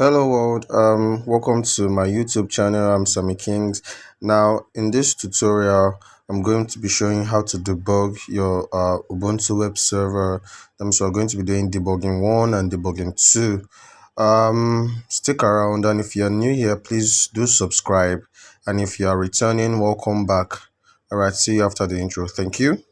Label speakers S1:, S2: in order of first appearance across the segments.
S1: Hello world, welcome to my YouTube channel. I'm Sammy Kings. Now in this tutorial I'm going to be showing how to debug your Ubuntu web server. So we're going to be doing debugging 1 and debugging 2. Stick around, and if you're new here, please do subscribe, and if you are returning, welcome back. All right, see you after the intro. Thank you.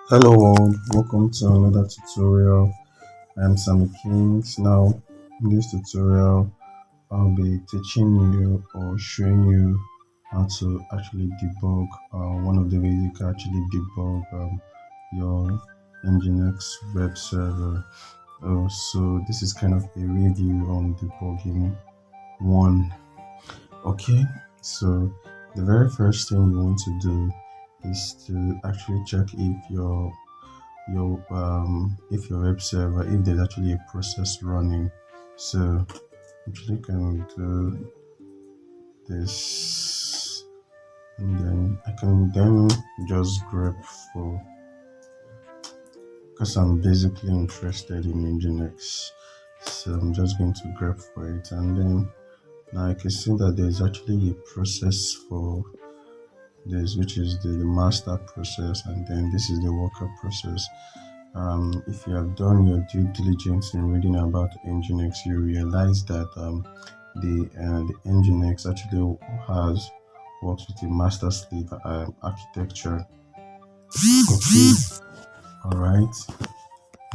S1: Hello world, welcome to another tutorial. I'm Sammy Kings. Now in this tutorial I'll be teaching you or showing you how to actually debug one of the ways you can actually debug your nginx web server. So this is kind of a review on debugging 1. Okay, so the very first thing you want to do is to actually check if your web server, if there's actually a process running. So actually can do this, and then I can then just grep for, because I'm basically interested in nginx, so I'm just going to grep for it, and then now I can see that there's actually a process for this, which is the master process, and then this is the worker process. If you have done your due diligence in reading about nginx, you realize that the nginx actually works with a master slave architecture. Okay, all right.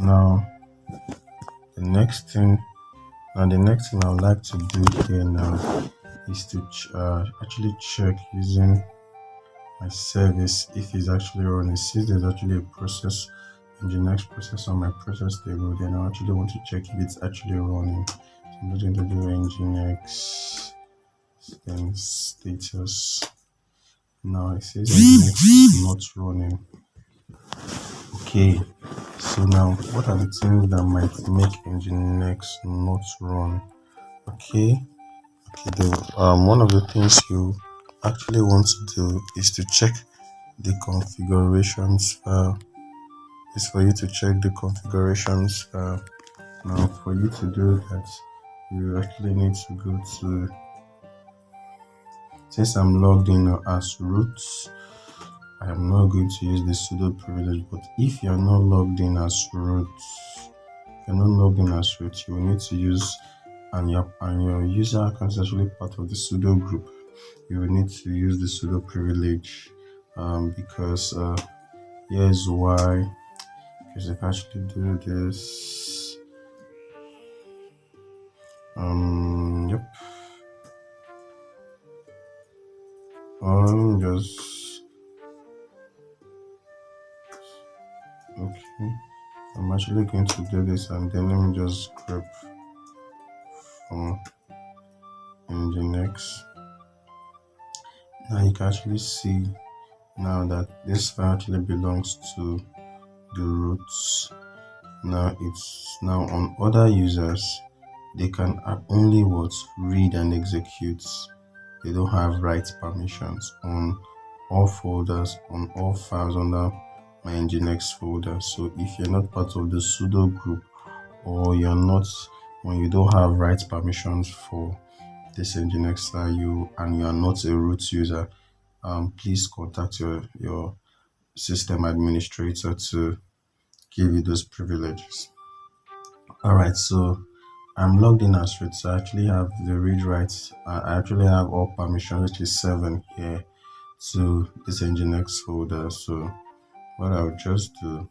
S1: Now the next thing I would like to do here now is to actually check using my service if it's actually running. Since there's actually a process, nginx process on my process table, then I actually want to check if it's actually running. So I'm just going to do nginx, then status. Now it says nginx is not running. Okay, so now what are the things that might make nginx not run? Okay, one of the things you actually want to do is to check the configurations file. Is for you to check the configurations file. Now for you to do that, you actually need to go to, since I'm logged in as root, I am not going to use the sudo privilege. But if you're not logged in as root, you will need to use, and your user account is actually part of the sudo group, you will need to use the sudo privilege, because here's why. Because if I actually do this, yep, just okay. I'm actually going to do this, and then let me just grab from nginx. Now you can actually see now that this file actually belongs to the roots. Now it's now on other users, they can only read and execute. They don't have write permissions on all folders, on all files under my nginx folder. So if you're not part of the sudo group, or you don't have write permissions for this nginx file, you are not a root user, please contact your system administrator to give you those privileges. All right, so I'm logged in as root, so I actually have the read write. I actually have all permissions, which is 7 here, to this nginx folder. So what I would just do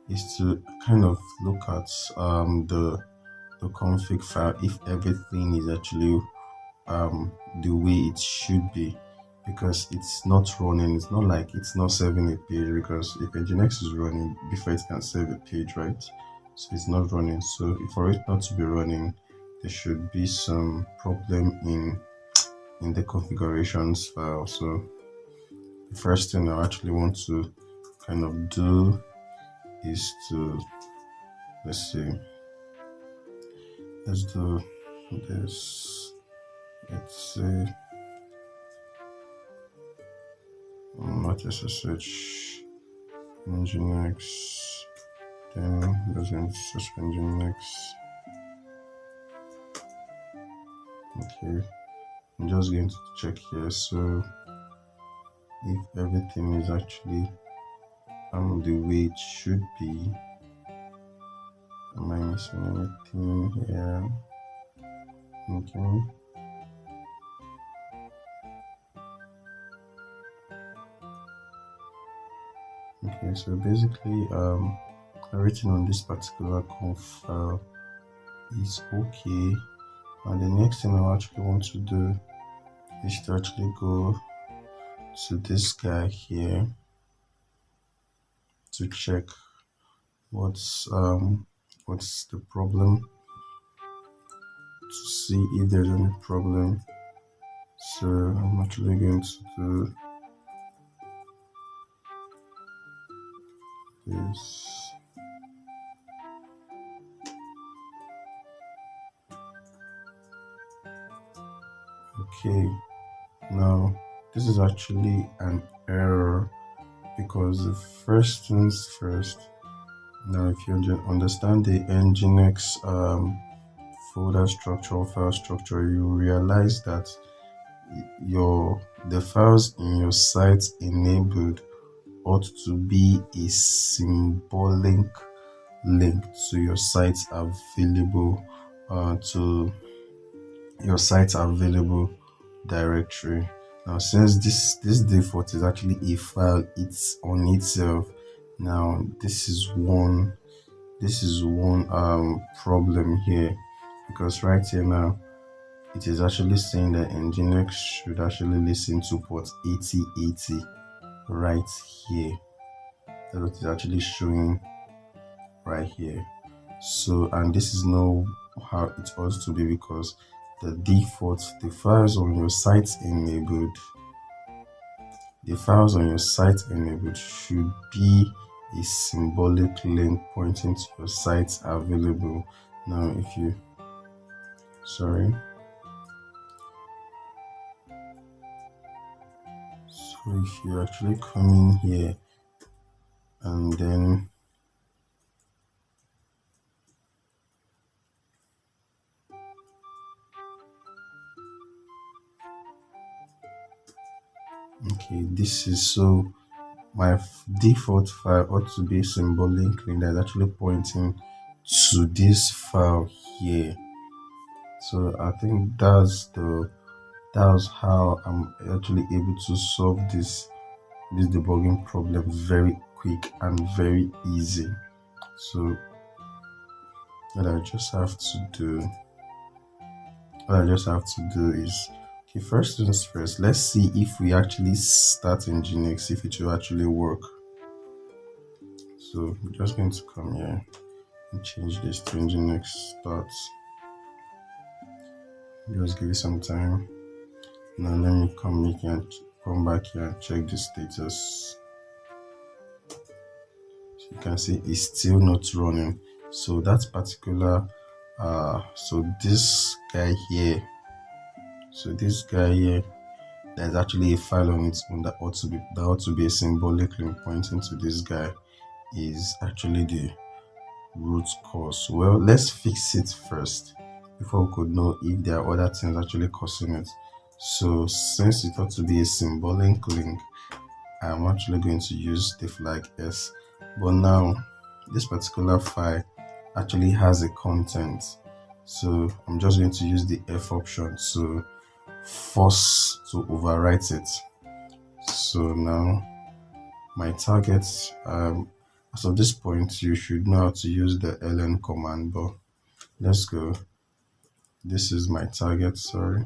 S1: is to kind of look at the config file, if everything is actually the way it should be. because it's not running. It's not like it's not saving a page, because if nginx is running before it can save a page, right? So it's not running. So for it not to be running, there should be some problem in the configurations file. So the first thing I actually want to kind of do is to, let's see, let's do this. Let's say not SSH nginx, then there's SSH nginx. Okay, I'm just going to check here. So if everything is actually the way it should be, am I missing anything here? Okay. Okay, so basically everything on this particular conf file is okay. And the next thing I actually want to do is to actually go to this guy here to check what's the problem, to see if there's any problem. So I'm actually going to do this. Okay, now this is actually an error, because the first things first. Now if you understand the nginx folder structure or file structure, you realize that the files in your site enabled ought to be a symbolic link to your site available to your site available directory. Now since this default is actually a file, it's on itself. Now this is one problem here, because right here now it is actually saying that nginx should actually listen to port 8080 right here. That's what it's actually showing right here. So, and this is not how it ought to be, because the default, the files on your site enabled should be a symbolic link pointing to your site available. Now if you sorry so if you actually come in here and then okay, this is, so my default file ought to be symbolic link that's actually pointing to this file here. So I think that's how I'm actually able to solve this debugging problem very quick and very easy. So what I just have to do is, okay, first things first, let's see if we actually start nginx, if it will actually work. So I'm just going to come here and change this to nginx start. Just give it some time. Now let me come back here and check the status. So you can see it's still not running. So that particular so this guy here, there's actually a file on its own that ought to be a symbolic link pointing to this guy, is actually the root cause. Well, let's fix it first before we could know if there are other things actually causing it. So since it ought to be a symbolic link, I'm actually going to use the flag S. But now this particular file actually has a content, so I'm just going to use the F option to force to overwrite it. So now my target, as of this point you should know how to use the ln command, but let's go. This is my target, sorry.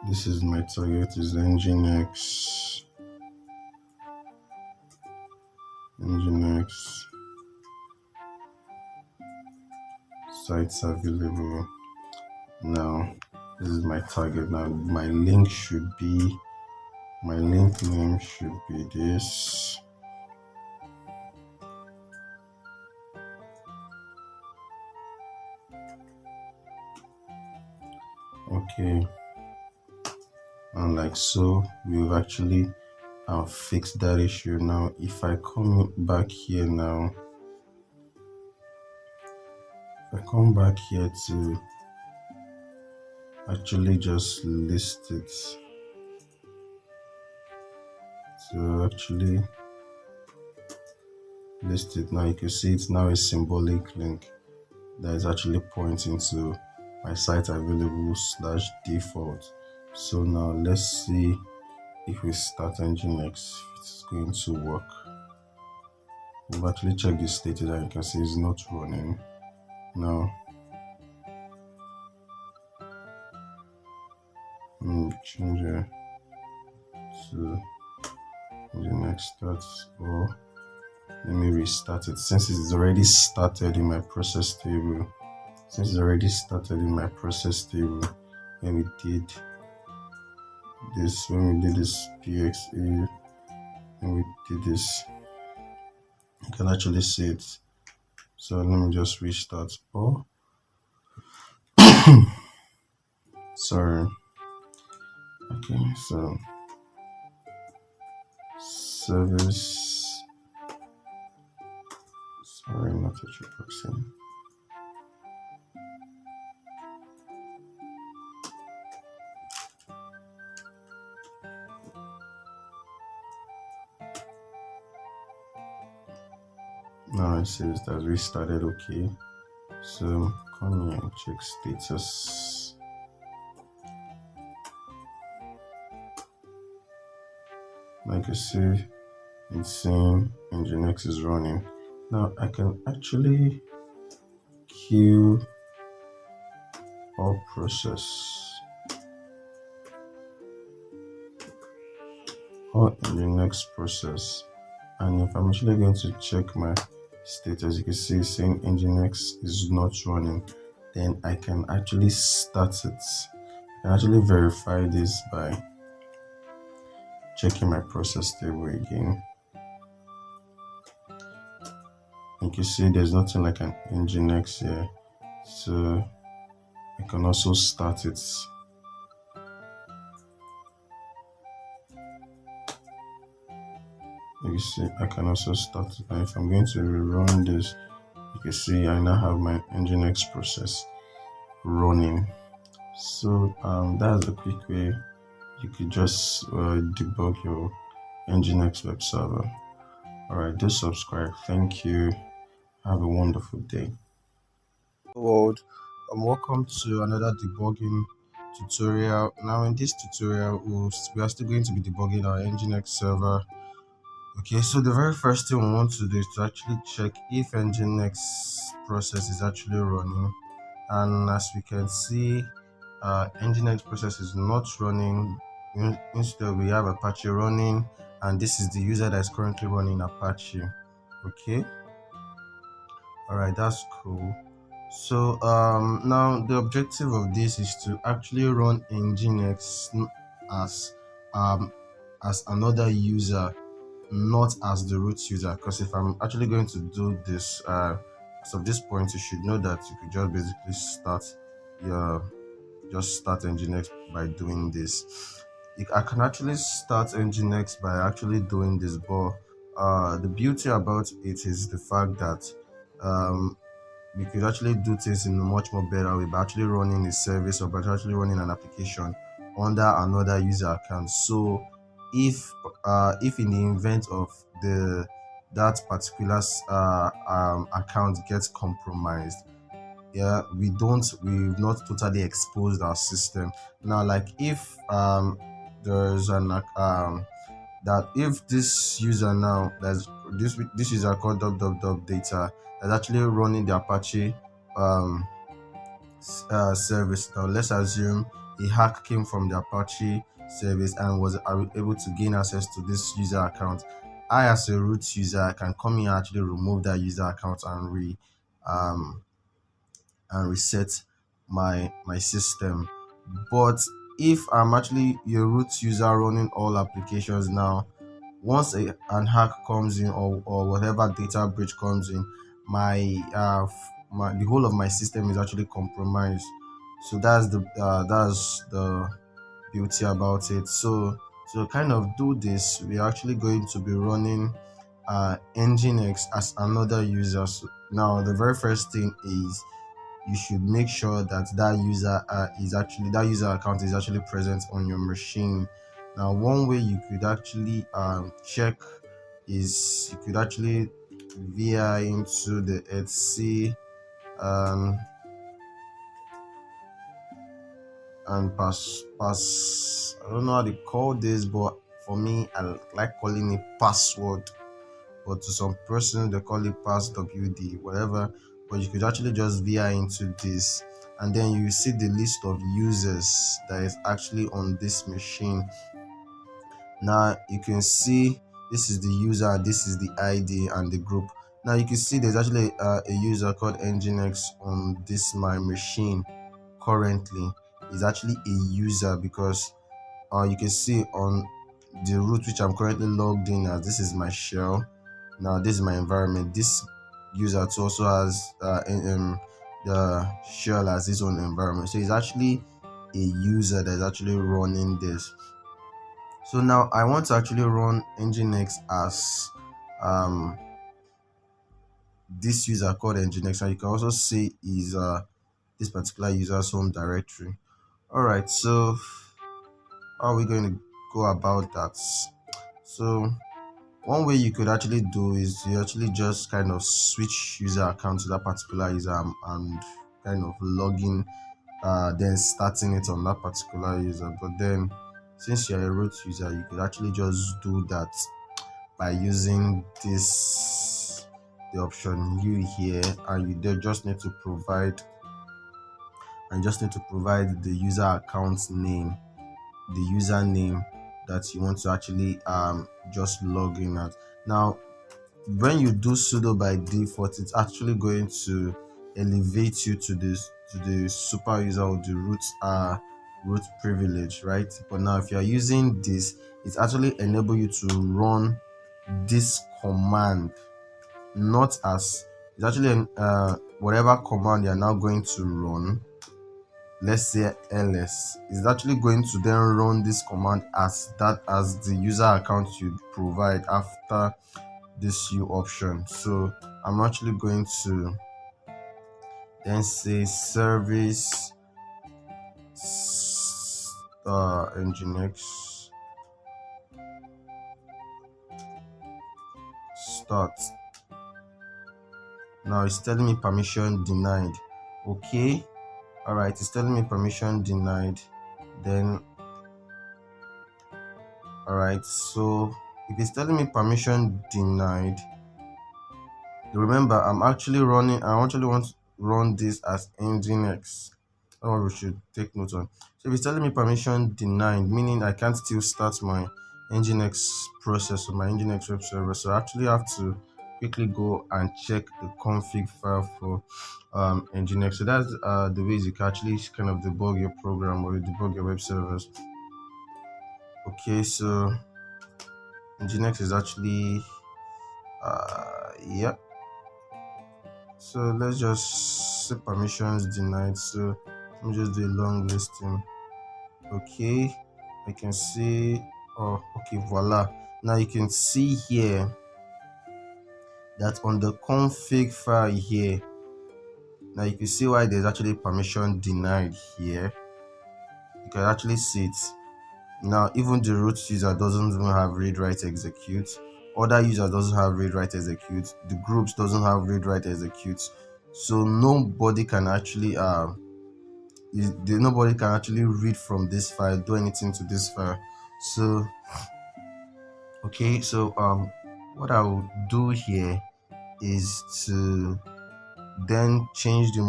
S1: This is my target, is nginx sites available. Now this is my target. Now my link name should be this. Okay, and like so we've actually fixed that issue. Now if I come back here now, if I come back here to actually just list it, now you can see it's now a symbolic link that is actually pointing to my site available / default. So now let's see if we start nginx, it's going to work. We've actually checked the status and you can see it's not running. Now change it to nginx starts, or let me restart it since it's already started in my process table. When we did this pxa, when we did this, you can actually see it. So let me just restart. Oh, sorry. Okay, so service, sorry, not a proxy. Now it says that restarted. Okay, so come here and check status. Like you see, it's saying nginx is running. Now I can actually queue or process or in the next process, and if I'm actually going to check my status, you can see it's saying nginx is not running, then I can actually start it. I can actually verify this by checking my process table again. You can see there's nothing like an nginx here, so I can also start it. You can see I can also start it, and if I'm going to rerun this, you can see I now have my nginx process running. So that's a quick way you could just debug your nginx web server. Alright, do subscribe. Thank you. Have a wonderful day. World, welcome to another debugging tutorial. Now in this tutorial we are still going to be debugging our nginx server. Okay, so the very first thing we want to do is to actually check if nginx process is actually running, and as we can see, nginx process is not running. Instead we have Apache running, and this is the user that is currently running Apache. Okay, all right, that's cool. So now the objective of this is to actually run nginx as another user, not as the root user, because if I'm actually going to do this, as of this point you should know that you could just basically start nginx by doing this. I can actually start nginx by actually doing this, but the beauty about it is the fact that we could actually do things in a much more better way by actually running a service or by actually running an application under another user account. So if in the event of that particular account gets compromised, yeah, we've not totally exposed our system. Now, like if there's an that if this user now, there's this user called data that's actually running the Apache service. Now let's assume a hack came from the Apache service and was able to gain access to this user account, I as a root user I can come in and actually remove that user account um, and reset my system. But if I'm actually a root user running all applications now, once an hack comes in, or whatever data breach comes in, my the whole of my system is actually compromised. So that's the beauty about it. So to kind of do this, we're actually going to be running nginx as another user. So now the very first thing is you should make sure that that user account is actually present on your machine. Now, one way you could actually check is you could actually vi into the etc um, and pass. I don't know how they call this, but for me, I like calling it password. But to some person, they call it pass WD, whatever. But you could actually just vi into this, and then you see the list of users that is actually on this machine. Now you can see this is the user, this is the ID and the group. Now you can see there's actually a user called nginx on this my machine currently. Is actually a user because you can see on the root which I'm currently logged in as, this is my shell. Now this is my environment. This user too also has the shell as its own environment, so it's actually a user that's actually running this. So now I want to actually run nginx as um this user called nginx, and you can also see is this particular user's home directory. All right, so how are we going to go about that? So one way you could actually do is you actually just kind of switch user account to that particular user and kind of login, then starting it on that particular user. But then since you're a root user, you could actually just do that by using this the option U here, and just need to provide the user account name, the username that you want to actually just log in at. Now when you do sudo by default, it's actually going to elevate you to the super user or the root privilege, right? But now if you are using this, it actually enable you to run this command, not as it's actually whatever command you are now going to run. Let's say ls is actually going to then run this command as the user account you provide after this U option. So I'm actually going to then say service nginx start. Now it's telling me permission denied. Okay, all right, it's telling me permission denied. Then all right, so if it's telling me permission denied, remember I'm actually running, I actually want to run this as nginx. That's what we should take note on. So if it's telling me permission denied, meaning I can't still start my nginx process or my nginx web server, so I actually have to quickly go and check the config file for nginx. So that's the ways you can actually kind of debug your program or debug your web servers. Okay, so nginx is actually yeah. So let's just set permissions denied. So let me just do a long listing. Okay, I can see, oh okay, voila. Now you can see here that on the config file here, now you can see why there's actually permission denied here. You can actually see it. Now even the root user doesn't even have read write execute, other user doesn't have read write execute, the groups doesn't have read write execute. So nobody can actually nobody can actually read from this file, do anything to this file. So okay, so what I will do here is to then change the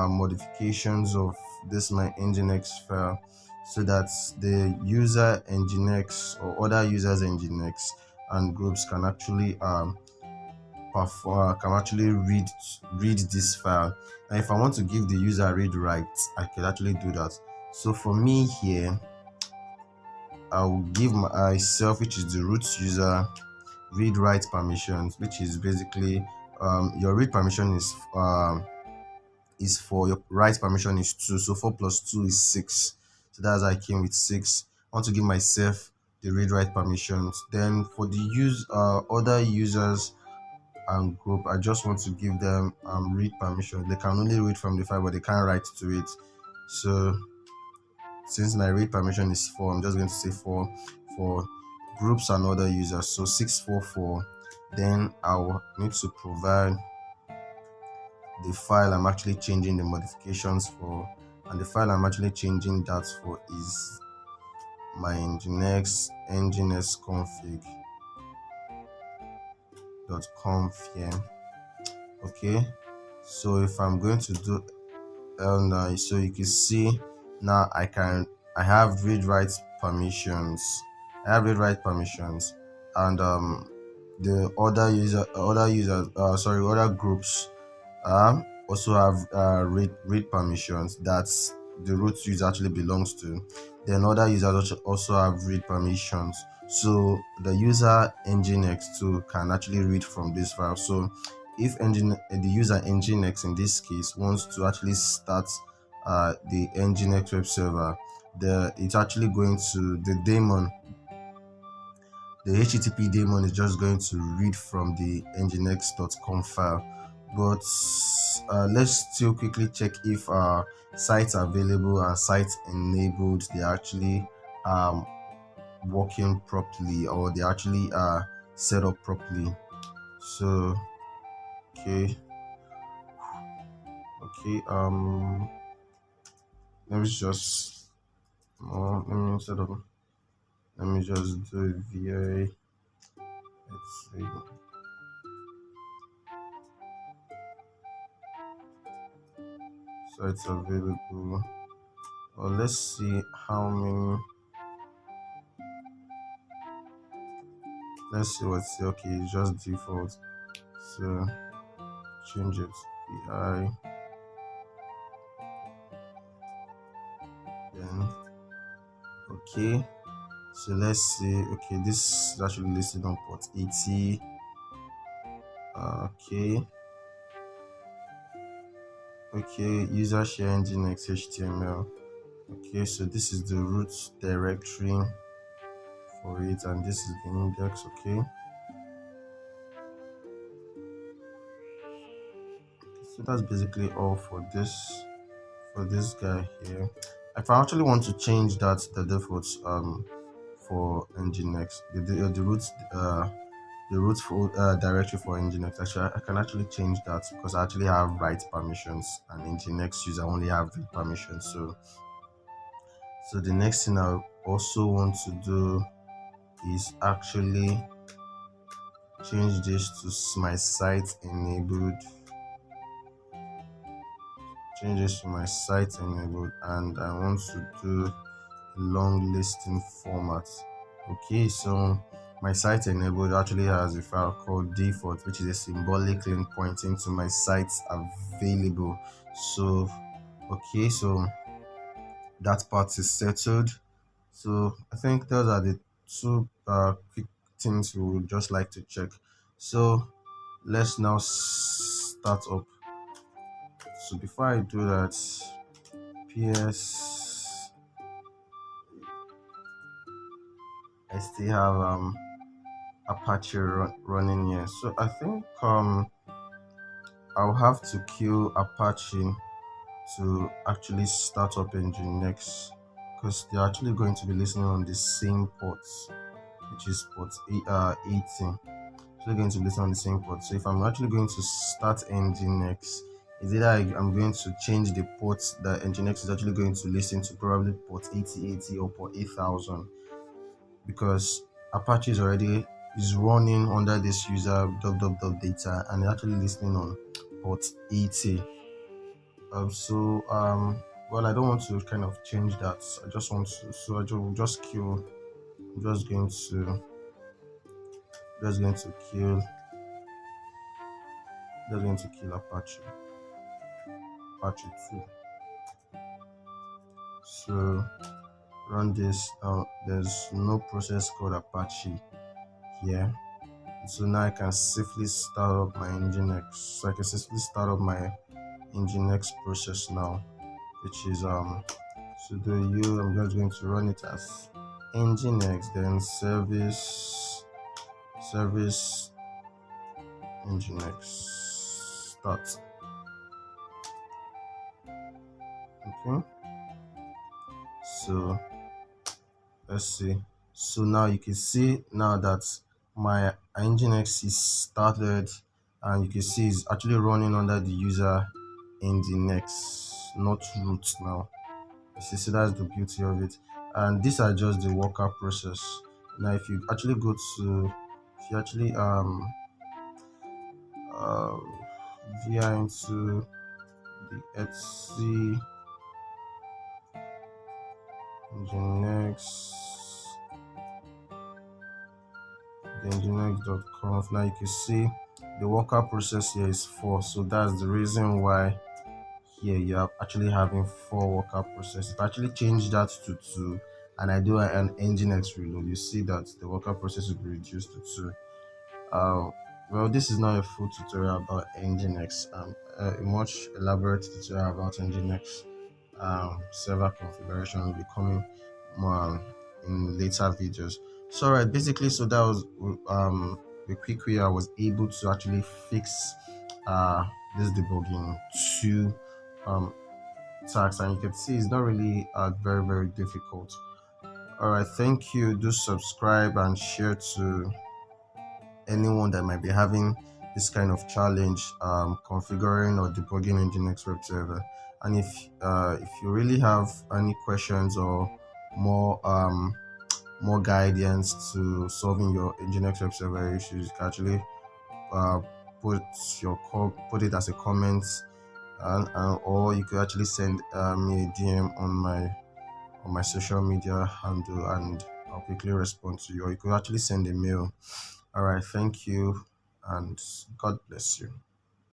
S1: modifications of this my nginx file. so that the user nginx or other users nginx and groups can actually can actually read this file. And if I want to give the user read write, I could actually do that. So for me here, I'll give myself, which is the root user, read write permissions, which is basically your read permission is 4, your write permission is 2, so 4 plus 2 is 6. So that's I came with 6. I want to give myself the read write permissions. Then for the other users and group, I just want to give them read permission. They can only read from the file, but they can't write to it. So since my read permission is 4, I'm just going to say 4 for groups and other users. So 644. Then I'll need to provide the file I'm actually changing the modifications for, and the file I'm actually changing that for is my nginx config.conf here. Okay, so if I'm going to do now, so you can see now I have read write permissions. And the other groups also have read permissions that the root user actually belongs to. Then other users also have read permissions, so the user nginx too can actually read from this file. So if the user nginx in this case wants to actually start the nginx web server, it's actually going to the HTTP daemon is just going to read from the nginx.conf file. But let's still quickly check if sites available and sites enabled, they're actually working properly, or they actually set up properly. So okay, let me just let me just do it via, let's see, sites available, or let's see how many. Let's see what's okay. It's just default. So change it to PI. Then okay. So let's see. Okay, this is actually listed on port 80. Okay. Okay, user share nginx HTML. Okay, so this is the root directory for it, and this is the index. Okay. So that's basically all for this guy here. If I actually want to change that, the defaults for nginx, the root directory for nginx, actually I can actually change that, because I actually have write permissions and nginx user only have read permissions. So the next thing I also want to do is actually change this to my site enabled. And I want to do a long listing format. Okay, so my site enabled actually has a file called default, which is a symbolic link pointing to my sites available. So okay, so that part is settled. So I think those are the two quick things we would just like to check. So let's now start up. So before I do that, PS, I still have Apache running here. So I think I'll have to kill Apache to actually start up nginx, because they're actually going to be listening on the same ports, which is port 18. So they're going to listen on the same port. So if I'm actually going to start nginx, is either I'm going to change the ports that nginx is actually going to listen to, probably port 8080 or port 8000, because Apache is running under this user data, and actually listening on port 80. well, I don't want to kind of change that. I just want to, so I will just kill. I'm just going to kill, just going to kill Apache 2. So run this. There's no process called Apache here. So now I can safely start up my nginx. So I can safely start up my nginx process now, which is sudo u. I'm just going to run it as nginx, then service nginx start. Okay, so let's see. So now you can see now that my nginx is started, and you can see it's actually running under the user nginx, not root now. You see, so that's the beauty of it. And these are just the worker process. Now if you actually go to, if you actually uh via into the etc nginx, the nginx.conf, now you can see the worker process here is 4. So that's the reason why here you are actually having 4 worker process. If I actually change that to 2 and I do an nginx reload, you see that the worker process will be reduced to 2. Well, this is not a full tutorial about nginx. A much elaborate tutorial about nginx server configuration will be coming more in later videos. So right, basically, so that was the quick way I was able to actually fix this debugging to tasks, and you can see it's not really very difficult. All right, thank you. Do subscribe and share to anyone that might be having this kind of challenge configuring or debugging nginx web server. And if you really have any questions or more more guidance to solving your nginx web server issues, you can actually uh, put it as a comment, and or you could actually send me a DM on my social media handle, and I'll quickly respond to you. Or you could actually send a mail. All right, thank you, and God bless you.